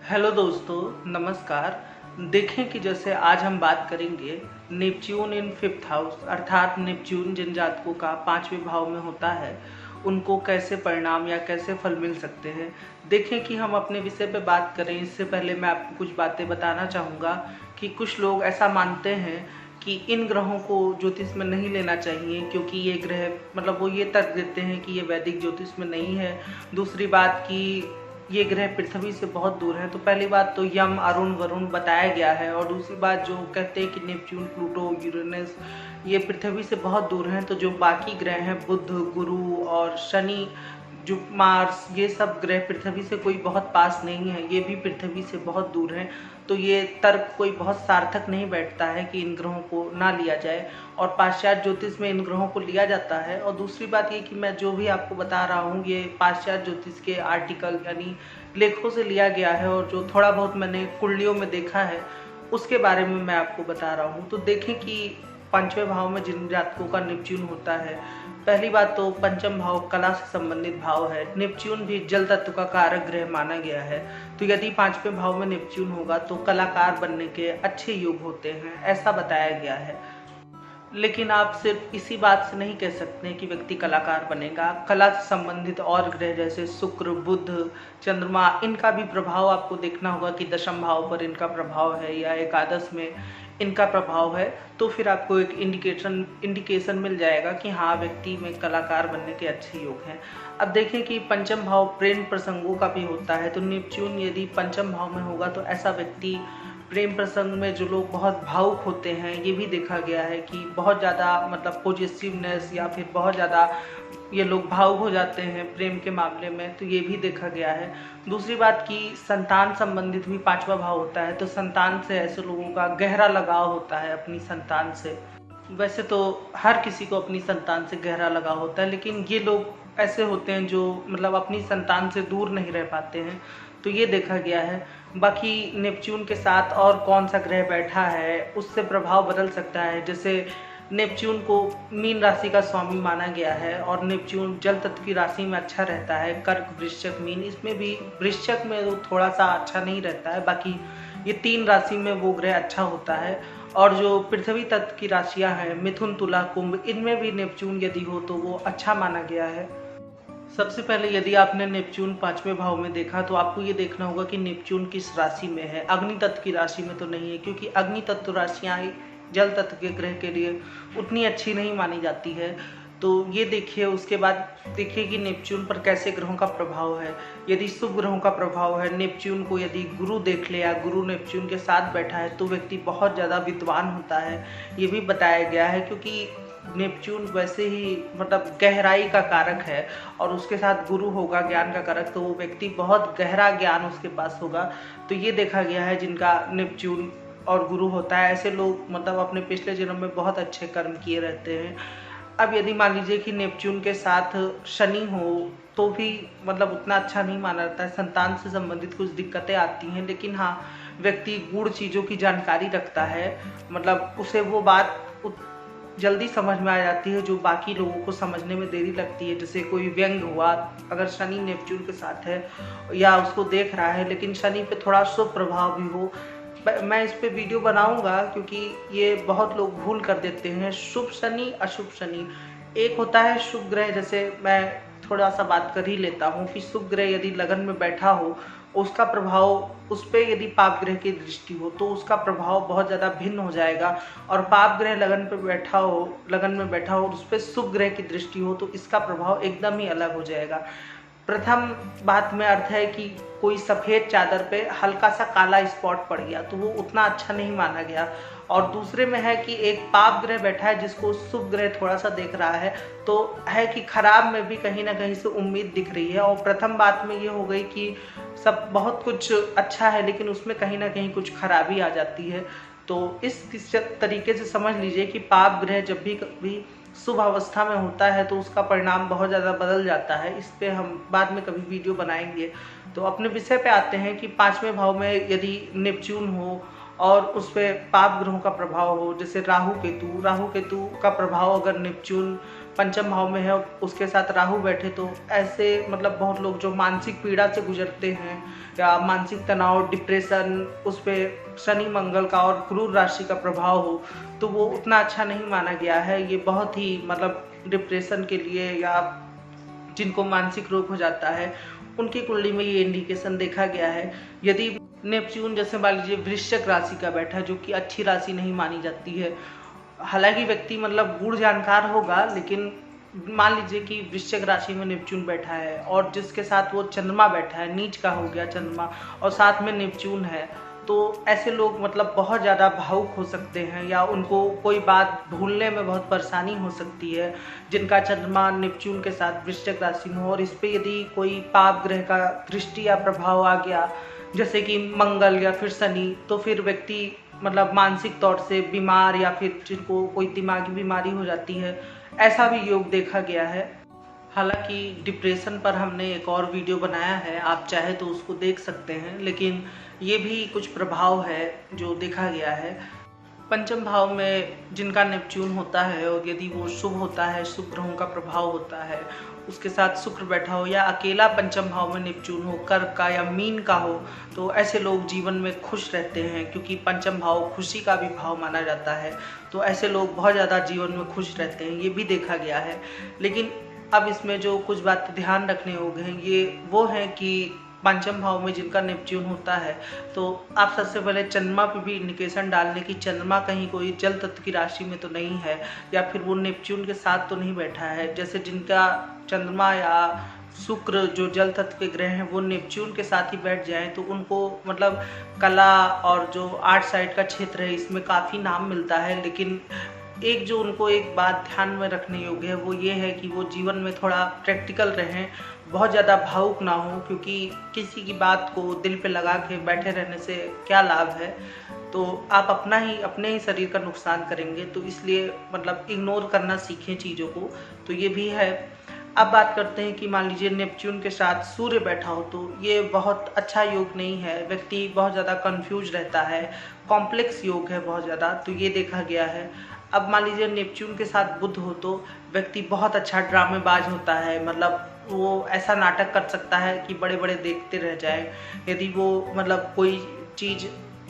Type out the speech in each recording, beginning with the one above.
Hello दोस्तों, नमस्कार। देखें कि जैसे आज हम बात करेंगे नेपच्यून इन फिफ्थ हाउस, अर्थात नेपच्यून जिन जातकों का 5वें भाव में होता है उनको कैसे परिणाम या कैसे फल मिल सकते हैं। देखें कि हम अपने विषय पे बात करें इससे पहले मैं आपको कुछ बातें बताना चाहूँगा कि कुछ लोग ऐसा मानते हैं कि इन ग्रहों को ज्योतिष में नहीं लेना चाहिए क्योंकि ये ग्रह वो ये तर्क देते हैं कि ये वैदिक ज्योतिष में नहीं है। दूसरी बात कि ये ग्रह पृथ्वी से बहुत दूर है। तो पहली बात तो यम, अरुण, वरुण बताया गया है, और दूसरी बात जो कहते हैं कि नेपच्यून, प्लूटो, यूरेनस ये पृथ्वी से बहुत दूर हैं। तो जो बाकी ग्रह हैं बुध, गुरु और शनि, जो मार्स, ये सब ग्रह पृथ्वी से कोई बहुत पास नहीं है, ये भी पृथ्वी से बहुत दूर हैं। तो ये तर्क कोई बहुत सार्थक नहीं बैठता है कि इन ग्रहों को ना लिया जाए, और पाश्चात्य ज्योतिष में इन ग्रहों को लिया जाता है। और दूसरी बात ये कि मैं जो भी आपको बता रहा हूँ ये पाश्चात्य ज्योतिष के आर्टिकल यानी लेखों से लिया गया है, और जो थोड़ा बहुत मैंने कुंडलियों में देखा है उसके बारे में मैं आपको बता रहा हूँ। तो देखें कि 5वें भाव में जिन जातकों का नेपच्यून होता है, पहली बात तो पंचम भाव कला से संबंधित भाव है। नेपच्यून भी जल तत्व का कारक ग्रह माना गया है। तो यदि 5वें भाव में नेपच्यून होगा तो कलाकार बनने के अच्छे योग होते हैं, ऐसा बताया गया है। लेकिन आप सिर्फ इसी बात से नहीं कह सकते कि व्यक्ति कलाकार बनेगा। कला से संबंधित और ग्रह जैसे शुक्र, बुध, चंद्रमा, इनका भी प्रभाव आपको देखना होगा कि दशम भाव पर इनका प्रभाव है या एकादश में इनका प्रभाव है। तो फिर आपको एक इंडिकेशन मिल जाएगा कि हाँ, व्यक्ति में कलाकार बनने के अच्छे योग हैं। अब देखें कि पंचम भाव प्रेम प्रसंगों का भी होता है। तो नेपच्यून यदि पंचम भाव में होगा तो ऐसा व्यक्ति प्रेम प्रसंग में जो लोग बहुत भावुक होते हैं, ये भी देखा गया है कि बहुत ज़्यादा पॉजिटिवनेस या फिर बहुत ज़्यादा ये लोग भावुक हो जाते हैं प्रेम के मामले में, तो ये भी देखा गया है। दूसरी बात कि संतान संबंधित भी 5वां भाव होता है। तो संतान से ऐसे लोगों का गहरा लगाव होता है अपनी संतान से। वैसे तो हर किसी को अपनी संतान से गहरा लगाव होता है, लेकिन ये लोग ऐसे होते हैं जो अपनी संतान से दूर नहीं रह पाते हैं, तो ये देखा गया है। बाकी नेपच्यून के साथ और कौन सा ग्रह बैठा है उससे प्रभाव बदल सकता है। जैसे नेपच्यून को मीन राशि का स्वामी माना गया है, और नेपच्यून जल तत्व की राशि में अच्छा रहता है। कर्क, वृश्चिक, मीन, इसमें भी वृश्चिक में वो थोड़ा सा अच्छा नहीं रहता है। बाकी ये 3 राशि में वो ग्रह अच्छा होता है। और जो पृथ्वी तत्व की राशियां हैं मिथुन, तुला, कुंभ, इनमें भी नेपच्यून यदि हो तो वो अच्छा माना गया है। सबसे पहले यदि आपने नेपच्यून 5वें भाव में देखा तो आपको ये देखना होगा कि नेपच्यून किस राशि में है। अग्नि तत्व की राशि में तो नहीं है, क्योंकि अग्नि तत्व राशियाँ जल तत्व के ग्रह के लिए उतनी अच्छी नहीं मानी जाती है। तो ये देखिए, उसके बाद देखिए कि नेपच्यून पर कैसे ग्रहों का प्रभाव है। यदि शुभ ग्रहों का प्रभाव है, नेपच्यून को यदि गुरु देख ले या गुरु नेपच्यून के साथ बैठा है तो व्यक्ति बहुत ज़्यादा विद्वान होता है, ये भी बताया गया है। क्योंकि नेपच्यून वैसे ही गहराई का कारक है, और उसके साथ गुरु होगा ज्ञान का कारक, तो वो व्यक्ति बहुत गहरा ज्ञान उसके पास होगा। तो ये देखा गया है जिनका नेपच्यून और गुरु होता है, ऐसे लोग अपने पिछले जन्म में बहुत अच्छे कर्म किए रहते हैं। अब यदि मान लीजिए कि नेपच्यून के साथ शनि हो तो भी उतना अच्छा नहीं माना जाता है। संतान से संबंधित कुछ दिक्कतें आती हैं, लेकिन हाँ, व्यक्ति गूढ़ चीज़ों की जानकारी रखता है, उसे वो बात जल्दी समझ में आ जाती है जो बाकी लोगों को समझने में देरी लगती है। जैसे कोई व्यंग हुआ, अगर शनि नेपच्यून के साथ है या उसको देख रहा है, लेकिन शनि पे थोड़ा शुभ प्रभाव भी हो, मैं इस पे वीडियो बनाऊंगा क्योंकि ये बहुत लोग भूल कर देते हैं। शुभ शनि, अशुभ शनि, एक होता है शुभ ग्रह। जैसे मैं थोड़ा सा बात कर ही लेता हूँ कि शुभ ग्रह यदि लगन में बैठा हो, उसका प्रभाव उस पर यदि पाप ग्रह की दृष्टि हो तो उसका प्रभाव बहुत ज़्यादा भिन्न हो जाएगा। और पाप ग्रह लगन में बैठा हो और उस पर शुभ ग्रह की दृष्टि हो तो इसका प्रभाव एकदम ही अलग हो जाएगा। प्रथम बात में अर्थ है कि कोई सफ़ेद चादर पे हल्का सा काला स्पॉट पड़ गया तो वो उतना अच्छा नहीं माना गया। और दूसरे में है कि एक पाप ग्रह बैठा है जिसको शुभ ग्रह थोड़ा सा देख रहा है, तो है कि खराब में भी कहीं ना कहीं से उम्मीद दिख रही है। और प्रथम बात में ये हो गई कि सब बहुत कुछ अच्छा है लेकिन उसमें कहीं ना कहीं कुछ खराबी आ जाती है। तो इस तरीके से समझ लीजिए कि पाप ग्रह जब भी कभी शुभ अवस्था में होता है तो उसका परिणाम बहुत ज़्यादा बदल जाता है। इस पे हम बाद में कभी वीडियो बनाएंगे। तो अपने विषय पे आते हैं कि 5वें भाव में यदि नेपच्यून हो और उस पे पाप ग्रहों का प्रभाव हो, जैसे राहु केतु का प्रभाव अगर नेपच्यून पंचम भाव में है, उसके साथ राहु बैठे, तो ऐसे मतलब बहुत लोग जो मानसिक पीड़ा से गुजरते हैं या मानसिक तनाव, डिप्रेशन, उस पे शनि मंगल का और क्रूर राशि का प्रभाव हो, तो वो उतना अच्छा नहीं माना गया है। ये बहुत ही मतलब डिप्रेशन के लिए या जिनको मानसिक रोग हो जाता है उनकी कुंडली में ये इंडिकेशन देखा गया है। यदि नेपच्यून जैसे मान लीजिए वृश्चिक राशि का बैठा है, जो कि अच्छी राशि नहीं मानी जाती है, हालांकि व्यक्ति मतलब गूढ़ जानकार होगा, लेकिन मान लीजिए कि वृश्चिक राशि में नेपच्यून बैठा है और जिसके साथ वो चंद्रमा बैठा है, नीच का हो गया चंद्रमा, और साथ में नेपच्यून है, तो ऐसे लोग मतलब बहुत ज़्यादा भावुक हो सकते हैं या उनको कोई बात भूलने में बहुत परेशानी हो सकती है, जिनका चंद्रमा नेपच्यून के साथ वृश्चिक राशि में हो। और इस पे यदि कोई पाप ग्रह का दृष्टि या प्रभाव आ गया, जैसे कि मंगल या फिर शनि, तो फिर व्यक्ति मतलब मानसिक तौर से बीमार या फिर जिनको कोई दिमागी बीमारी हो जाती है, ऐसा भी योग देखा गया है। हालांकि डिप्रेशन पर हमने एक और वीडियो बनाया है, आप चाहे तो उसको देख सकते हैं, लेकिन ये भी कुछ प्रभाव है जो देखा गया है। पंचम भाव में जिनका नेपच्यून होता है और यदि वो शुभ होता है, शुभ ग्रहों का प्रभाव होता है, उसके साथ शुक्र बैठा हो या अकेला पंचम भाव में नेपच्यून हो, कर्क का या मीन का हो, तो ऐसे लोग जीवन में खुश रहते हैं, क्योंकि पंचम भाव खुशी का भी भाव माना जाता है। तो ऐसे लोग बहुत ज़्यादा जीवन में खुश रहते हैं, ये भी देखा गया है। लेकिन अब इसमें जो कुछ बात ध्यान रखने योग्य हैं, ये वो हैं कि पंचम भाव में जिनका नेपच्यून होता है, तो आप सबसे पहले चंद्रमा पे भी इंडिकेशन डाल लें कि चंद्रमा कहीं कोई जल तत्व की राशि में तो नहीं है, या फिर वो नेपच्यून के साथ तो नहीं बैठा है। जैसे जिनका चंद्रमा या शुक्र जो जल तत्व के ग्रह हैं वो नेपच्यून के साथ ही बैठ जाएं, तो उनको मतलब कला और जो आर्ट साइड का क्षेत्र है इसमें काफ़ी नाम मिलता है। लेकिन एक जो उनको एक बात ध्यान में रखने योग्य है वो ये है कि वो जीवन में थोड़ा प्रैक्टिकल रहें, बहुत ज़्यादा भावुक ना हो, क्योंकि किसी की बात को दिल पे लगा के बैठे रहने से क्या लाभ है। तो आप अपने ही शरीर का नुकसान करेंगे, तो इसलिए मतलब इग्नोर करना सीखें चीज़ों को। तो ये भी है। अब बात करते हैं कि मान लीजिए नेपच्यून के साथ सूर्य बैठा हो, तो ये बहुत अच्छा योग नहीं है, व्यक्ति बहुत ज़्यादा कंफ्यूज रहता है, कॉम्प्लेक्स योग है बहुत ज़्यादा, तो ये देखा गया है। अब मान लीजिए नेपच्यून के साथ बुध हो, तो व्यक्ति बहुत अच्छा ड्रामेबाज होता है, मतलब वो ऐसा नाटक कर सकता है कि बड़े बड़े देखते रह जाए। यदि वो मतलब कोई चीज़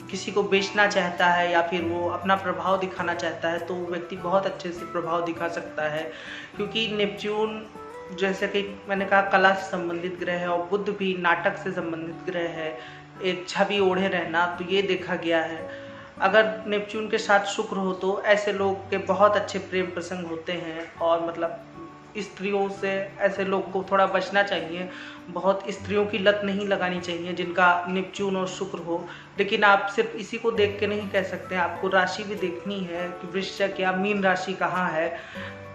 किसी को बेचना चाहता है या फिर वो अपना प्रभाव दिखाना चाहता है, तो वो व्यक्ति बहुत अच्छे से प्रभाव दिखा सकता है, क्योंकि नेपच्यून जैसे कि मैंने कहा कला से संबंधित ग्रह है और बुध भी नाटक से संबंधित ग्रह है, एक छवि ओढ़े रहना, तो ये देखा गया है। अगर नेपच्यून के साथ शुक्र हो तो ऐसे लोग के बहुत अच्छे प्रेम प्रसंग होते हैं, और मतलब स्त्रियों से ऐसे लोग को थोड़ा बचना चाहिए, बहुत स्त्रियों की लत नहीं लगानी चाहिए जिनका नेपच्यून और शुक्र हो। लेकिन आप सिर्फ इसी को देख के नहीं कह सकते, आपको राशि भी देखनी है कि वृश्चिक या मीन राशि कहाँ है,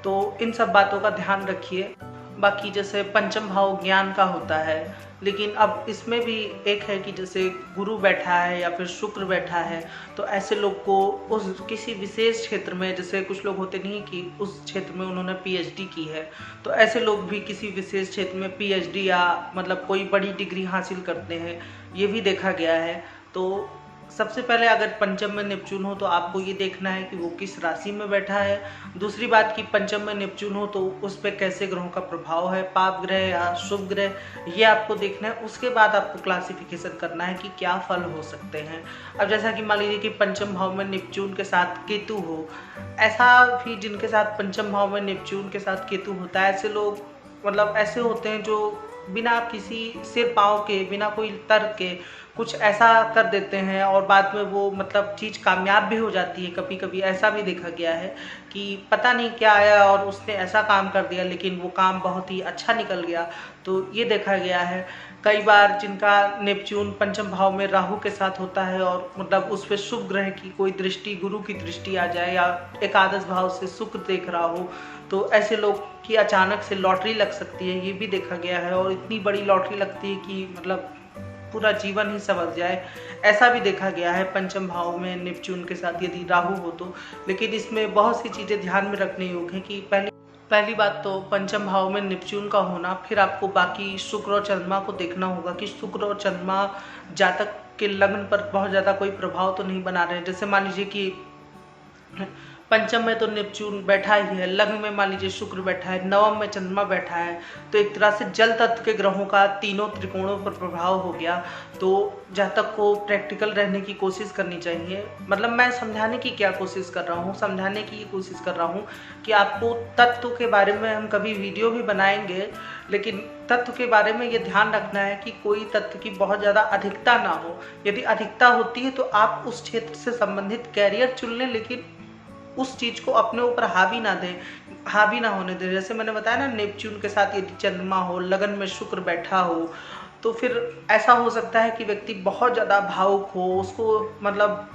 तो इन सब बातों का ध्यान रखिए। बाकी जैसे पंचम भाव ज्ञान का होता है, लेकिन अब इसमें भी एक है कि जैसे गुरु बैठा है या फिर शुक्र बैठा है, तो ऐसे लोग को उस किसी विशेष क्षेत्र में, जैसे कुछ लोग होते नहीं कि उस क्षेत्र में उन्होंने पीएचडी की है, तो ऐसे लोग भी किसी विशेष क्षेत्र में पीएचडी या मतलब कोई बड़ी डिग्री हासिल करते हैं, ये भी देखा गया है। तो सबसे पहले अगर पंचम में नेपच्यून हो तो आपको ये देखना है कि वो किस राशि में बैठा है। दूसरी बात कि पंचम में नेपच्यून हो तो उस पर कैसे ग्रहों का प्रभाव है, पाप ग्रह या शुभ ग्रह, ये आपको देखना है। उसके बाद आपको क्लासिफिकेशन करना है कि क्या फल हो सकते हैं। अब जैसा कि मान लीजिए कि पंचम भाव में नेपच्यून के साथ केतु हो, ऐसा भी जिनके साथ पंचम भाव में नेपच्यून के साथ केतु होता है, ऐसे लोग मतलब ऐसे होते हैं जो बिना किसी सिर पाँव के, बिना कोई तर्क के कुछ ऐसा कर देते हैं और बाद में वो मतलब चीज़ कामयाब भी हो जाती है। कभी कभी ऐसा भी देखा गया है कि पता नहीं क्या आया और उसने ऐसा काम कर दिया, लेकिन वो काम बहुत ही अच्छा निकल गया, तो ये देखा गया है। कई बार जिनका नेपच्यून पंचम भाव में राहु के साथ होता है और मतलब उस पर शुभ ग्रह की कोई दृष्टि, गुरु की दृष्टि आ जाए या एकादश भाव से शुक्र देख रहा हो, तो ऐसे लोग की अचानक से लॉटरी लग सकती है, ये भी देखा गया है। और इतनी बड़ी लॉटरी लगती है कि मतलब पूरा जीवन ही संवर जाए, ऐसा भी देखा गया है पंचम भाव में नेपच्यून के साथ यदि राहु हो तो। लेकिन इसमें बहुत सी चीज़ें ध्यान में रखने योग्य हैं कि पहली बात तो पंचम भाव में नेपच्यून का होना, फिर आपको बाकी शुक्र और चंद्रमा को देखना होगा कि शुक्र और चंद्रमा जातक आपके लग्न पर बहुत ज़्यादा कोई प्रभाव तो नहीं बना रहे हैं। जैसे मान लीजिए कि पंचम में तो नेपच्यून बैठा ही है, लग्न में मान लीजिए शुक्र बैठा है, नवम में चंद्रमा बैठा है, तो एक तरह से जल तत्व के ग्रहों का तीनों त्रिकोणों पर प्रभाव हो गया। तो जहाँ तक को प्रैक्टिकल रहने की कोशिश करनी चाहिए। मतलब मैं समझाने की क्या कोशिश कर रहा हूँ, समझाने की ये कोशिश कर रहा हूँ कि आपको तत्व के बारे में हम कभी वीडियो भी बनाएंगे, लेकिन तत्व के बारे में ये ध्यान रखना है कि कोई तत्व की बहुत ज़्यादा अधिकता ना हो। यदि अधिकता होती है तो आप उस क्षेत्र से संबंधित कैरियर चुन लें, लेकिन उस चीज़ को अपने ऊपर हावी ना दें, हावी ना होने दें। जैसे मैंने बताया ना, नेपच्यून के साथ यदि चंद्रमा हो, लगन में शुक्र बैठा हो, तो फिर ऐसा हो सकता है कि व्यक्ति बहुत ज़्यादा भावुक हो, उसको मतलब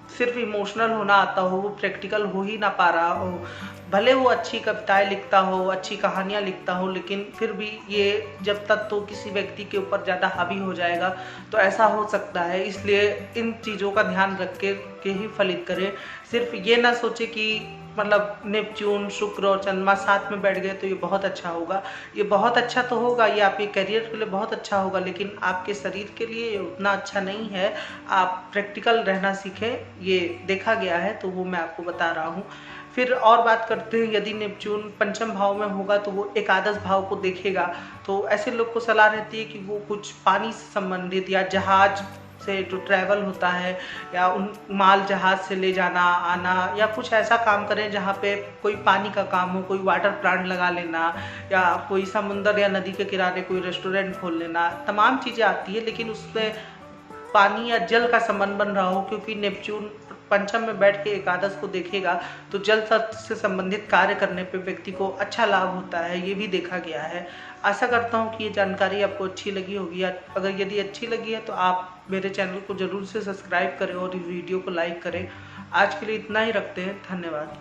सिर्फ इमोशनल होना आता हो, वो प्रैक्टिकल हो ही ना पा रहा हो। भले वो अच्छी कविताएं लिखता हो, अच्छी कहानियां लिखता हो, लेकिन फिर भी ये जब तक तो किसी व्यक्ति के ऊपर ज़्यादा हावी हो जाएगा तो ऐसा हो सकता है। इसलिए इन चीज़ों का ध्यान रख के ही फलित करें। सिर्फ ये ना सोचे कि मतलब नेपच्यून, शुक्र और चंद्रमा साथ में बैठ गए तो ये बहुत अच्छा होगा। ये बहुत अच्छा तो होगा, ये आपके करियर के लिए बहुत अच्छा होगा, लेकिन आपके शरीर के लिए ये उतना अच्छा नहीं है। आप प्रैक्टिकल रहना सीखें, ये देखा गया है, तो वो मैं आपको बता रहा हूँ। फिर और बात करते हैं, यदि नेपच्यून पंचम भाव में होगा तो वो एकादश भाव को देखेगा। तो ऐसे लोग को सलाह रहती है कि वो कुछ पानी से संबंधित या जहाज से जो ट्रैवल होता है, या उन माल जहाज से ले जाना आना, या कुछ ऐसा काम करें जहाँ पे कोई पानी का काम हो, कोई वाटर प्लांट लगा लेना, या कोई समुंदर या नदी के किनारे कोई रेस्टोरेंट खोल लेना। तमाम चीज़ें आती है, लेकिन उसमें पानी या जल का संबंध बन रहा हो, क्योंकि नेपच्यून पंचम में बैठ के एकादश को देखेगा तो जल तत्व से संबंधित कार्य करने पे व्यक्ति को अच्छा लाभ होता है, ये भी देखा गया है। आशा करता हूँ कि ये जानकारी आपको अच्छी लगी होगी। अगर यदि अच्छी लगी है तो आप मेरे चैनल को ज़रूर से सब्सक्राइब करें और इस वीडियो को लाइक करें। आज के लिए इतना ही रखते हैं, धन्यवाद।